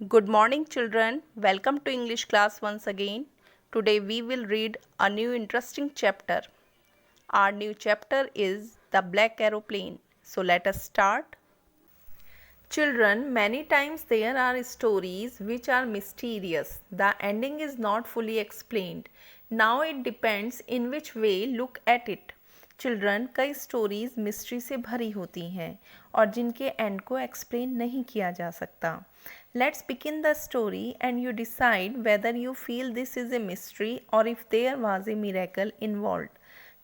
Good morning, children. Welcome to English class once again. Today we will read a new interesting chapter. Our new chapter is The Black Aeroplane. So let us start. Children, many times there are stories which are mysterious. The ending is not fully explained. Now it depends in which way look at it. Children कई stories mystery से भरी होती हैं और जिनके and को explain नहीं किया जा सकता. Let's begin the story and you decide whether you feel this is a mystery और if there was a miracle involve.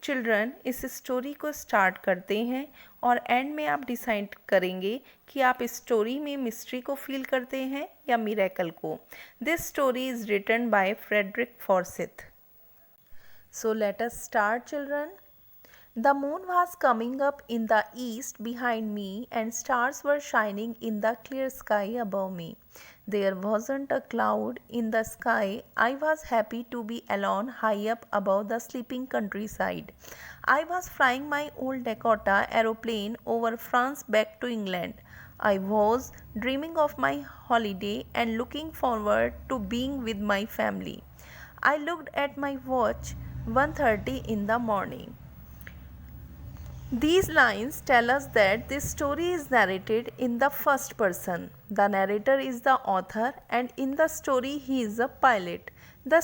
Children, इस स्टोरी को स्टार्ट करते हैं और एंड में आप डिसाइड करेंगे कि आप इस स्टोरी में मिस्ट्री को फील करते हैं या मिरेकल को. This story is written by Frederick Forsyth. So let us start children. The moon was coming up in the east behind me and stars were shining in the clear sky above me. There wasn't a cloud in the sky. I was happy to be alone high up above the sleeping countryside. I was flying my old Dakota aeroplane over France back to England. I was dreaming of my holiday and looking forward to being with my family. I looked at my watch, 1:30 in the morning. These lines tell us that this story is narrated in the first person. The narrator is the author and in the story he is a pilot. The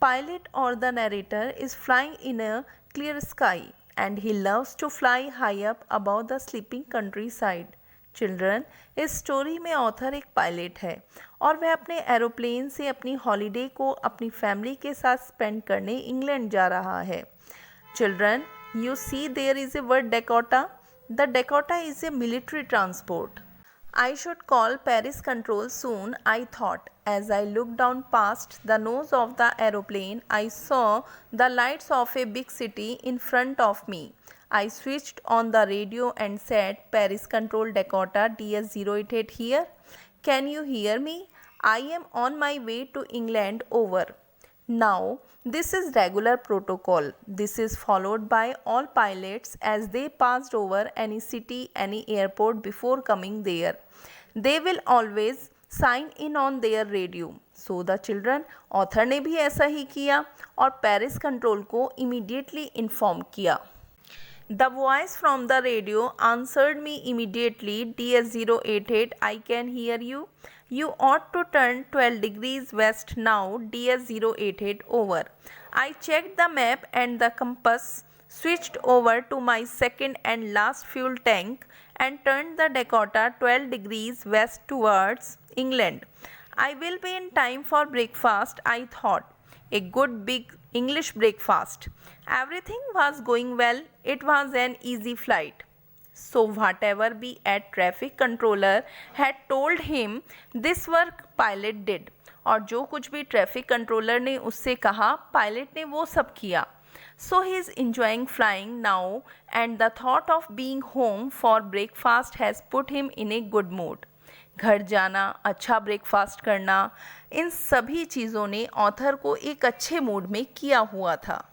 pilot or the narrator is flying in a clear sky and he loves to fly high up above the sleeping countryside. Children, इस story में author एक pilot है और वह अपने aeroplane से अपनी holiday को अपनी फैमिली के साथ स्पेंड करने इंग्लैंड जा रहा है. Children, you see there is a word Dakota. The Dakota is a military transport. I should call Paris control soon, I thought. As I looked down past the nose of the aeroplane, I saw the lights of a big city in front of me. I switched on the radio and said, Paris control Dakota DS088 here. Can you hear me? I am on my way to England, over. Now, this is regular protocol. This is followed by all pilots as they passed over any city, any airport before coming there. They will always sign in on their radio. So the children, author ने भी ऐसा ही किया और Paris control को immediately inform किया. The voice from the radio answered me immediately. DS088, I can hear you. You ought to turn 12 degrees west now. DS088, over. I checked the map and the compass, switched over to my second and last fuel tank and turned the Dakota 12 degrees west towards England. I will be in time for breakfast, I thought. A good big English breakfast. Everything was going well. It was an easy flight. So whatever be at traffic controller had told him, this work pilot did. और जो कुछ भी traffic controller ने उससे कहा, pilot ने वो सब किया. So he is enjoying flying now and the thought of being home for breakfast has put him in a good mood. घर जाना, अच्छा ब्रेकफास्ट करना, इन सभी चीज़ों ने ऑथर को एक अच्छे मूड में किया हुआ था.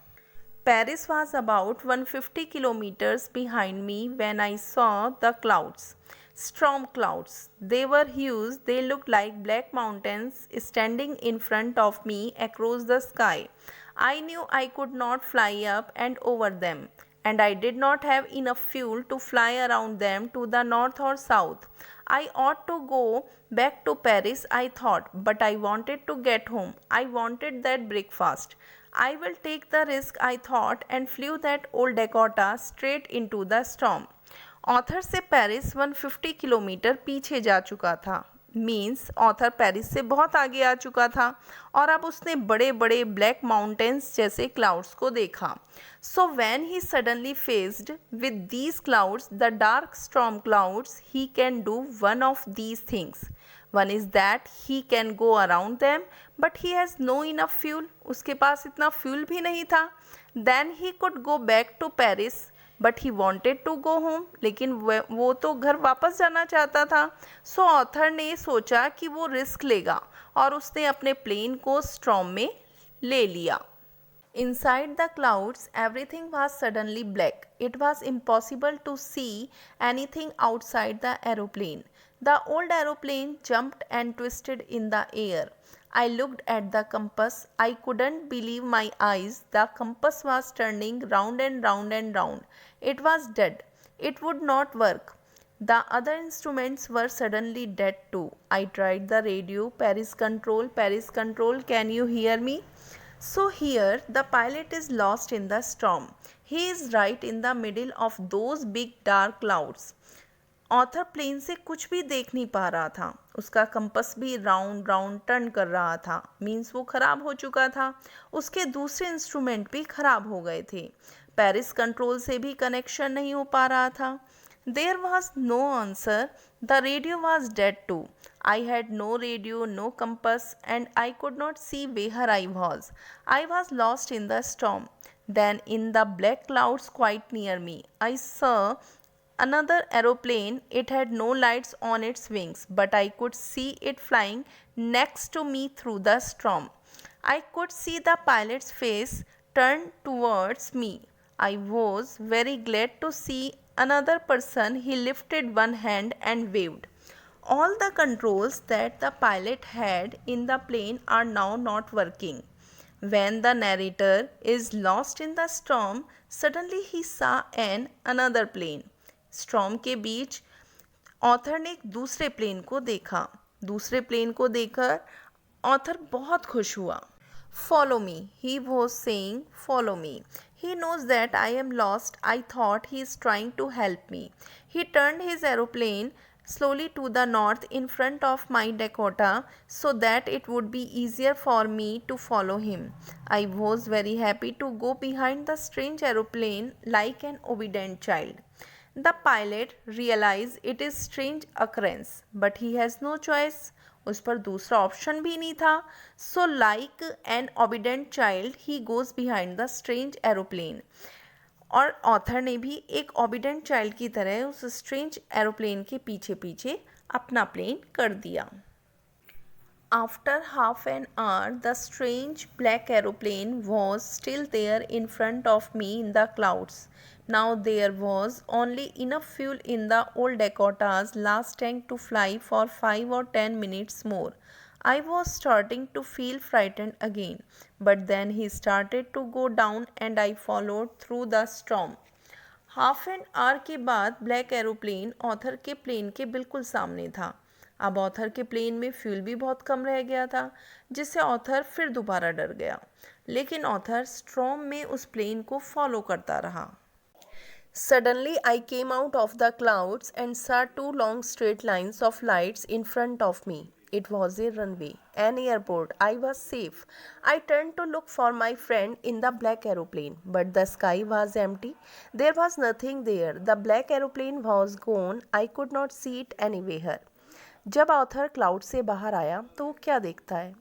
Paris was about 150 kilometers behind me when I saw the clouds. Storm clouds. They were huge. They looked like black mountains standing in front of me across the sky. I knew I could not fly up and over them, and I did not have enough fuel to fly around them to the north or south. I ought to go back to Paris, I thought, but I wanted to get home. I wanted that breakfast. I will take the risk, I thought, and flew that old Dakota straight into the storm. Author से Paris 150 kilometre पीछे जा चुका था. Means author Paris से बहुत आगे आ चुका था और अब उसने बड़े बड़े ब्लैक माउंटेन्स जैसे क्लाउड्स को देखा. So when he suddenly faced with these clouds, the dark storm clouds, he can do one of these things. One is that he can go around them but he has no enough fuel. उसके पास इतना fuel भी नहीं था. Then he could go back to Paris but he wanted to go home. लेकिन वो तो घर वापस जाना चाहता था. सो ऑथर ने सोचा कि वो रिस्क लेगा और उसने अपने प्लेन को स्टॉर्म में ले लिया. Inside the clouds, everything was suddenly black. It was impossible to see anything outside the aeroplane. The old aeroplane jumped and twisted in the air. I looked at the compass. I couldn't believe my eyes. The compass was turning round and round and round. It was dead. It would not work. The other instruments were suddenly dead too. I tried the radio. Paris control, can you hear me? So here the pilot is lost in the storm. He is right in the middle of those big dark clouds. Author plane से कुछ भी देख नहीं पा रहा था, उसका compass भी राउंड राउंड टर्न कर रहा था, मीन्स वो ख़राब हो चुका था, उसके दूसरे इंस्ट्रूमेंट भी ख़राब हो गए थे, पेरिस कंट्रोल से भी कनेक्शन नहीं हो पा रहा था. There was no answer, the radio was dead too. I had no radio, no compass, and I could not see where I was lost in the storm. Then in the black clouds quite near me I saw another aeroplane. It had no lights on its wings, but I could see it flying next to me through the storm. I could see the pilot's face turned towards me. I was very glad to see another person. He lifted one hand and waved. All the controls that the pilot had in the plane are now not working. When the narrator is lost in the storm, suddenly he saw another plane. Storm के बीच author ने एक दूसरे plane को देखा. दूसरे plane को देखकर author बहुत खुश हुआ. Follow me, he was saying, follow me. He knows that I am lost. I thought he is trying to help me. He turned his aeroplane slowly to the north in front of my Dakota so that it would be easier for me to follow him. I was very happy to go behind the strange aeroplane like an obedient child. The pilot realized it is strange occurrence, but he has no choice. उस पर दूसरा option भी नहीं था. So like an obedient child, he goes behind the strange aeroplane. और author ने भी एक ओबीडेंट चाइल्ड की तरह उस स्ट्रेंज एरोप्लेन के पीछे पीछे अपना प्लेन कर दिया. After half an hour, the strange black aeroplane was still there in front of me in the clouds. Now there was only enough fuel in the old Dakota's last tank to fly for 5 or 10 minutes more. I was starting to feel frightened again, but then he started to go down and I followed through the storm. Half an hour के बाद black aeroplane author के plane के बिल्कुल सामने था. अब author के plane में फ्यूल भी बहुत कम रह गया था, जिससे ऑथर फिर दोबारा डर गया. लेकिन ऑथर स्टॉर्म में उस प्लेन को फॉलो करता रहा. Suddenly I came out of the clouds and saw 2 long straight lines of lights in front of me. It was a runway, an airport. I was safe. I turned to look for my friend in the black aeroplane, but the sky was empty. There was nothing there. The black aeroplane was gone. I could not see it anywhere. जब author cloud से बाहर आया तो वो क्या देखता है?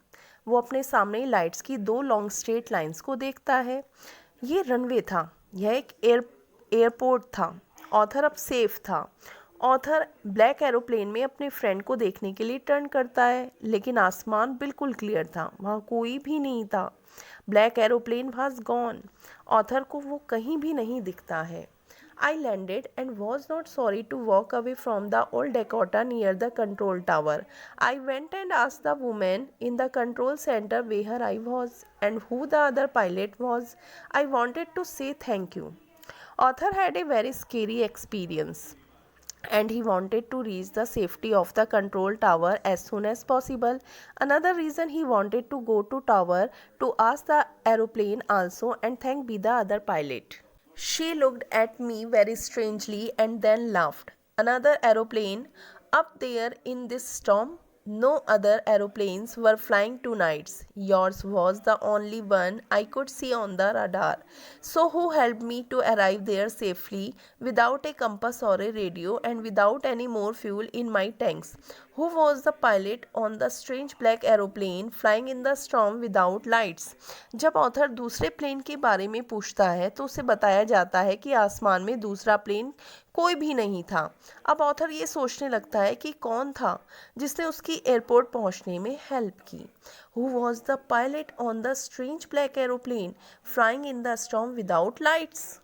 वो अपने सामने लाइट्स की 2 लॉन्ग स्ट्रेट लाइंस को देखता है. ये रनवे था. यह एक एयरपोर्ट था. ऑथर अब सेफ था. ऑथर ब्लैक एरोप्लेन में अपने फ्रेंड को देखने के लिए टर्न करता है, लेकिन आसमान बिल्कुल क्लियर था. वहाँ कोई भी नहीं था. Black aeroplane was gone. Author को वो कहीं भी नहीं दिखता है. I landed and was not sorry to walk away from the old Dakota near the control tower. I went and asked the woman in the control center where I was and who the other pilot was. I wanted to say thank you. Author had a very scary experience and he wanted to reach the safety of the control tower as soon as possible. Another reason he wanted to go to tower to ask the aeroplane also and thank be the other pilot. She looked at me very strangely and then laughed. Another aeroplane up there in this storm? No other aeroplanes were flying tonight. Yours was the only one I could see on the radar. So who helped me to arrive there safely without a compass or a radio and without any more fuel in my tanks? Who was the pilot on the strange black aeroplane flying in the storm without lights? जब author दूसरे plane के बारे में पूछता है तो उसे बताया जाता है कि आसमान में दूसरा प्लेन कोई भी नहीं था. अब ऑथर ये सोचने लगता है कि कौन था जिसने उसकी एयरपोर्ट पहुंचने में हेल्प की. Who was the pilot on the strange black aeroplane flying in the storm without lights?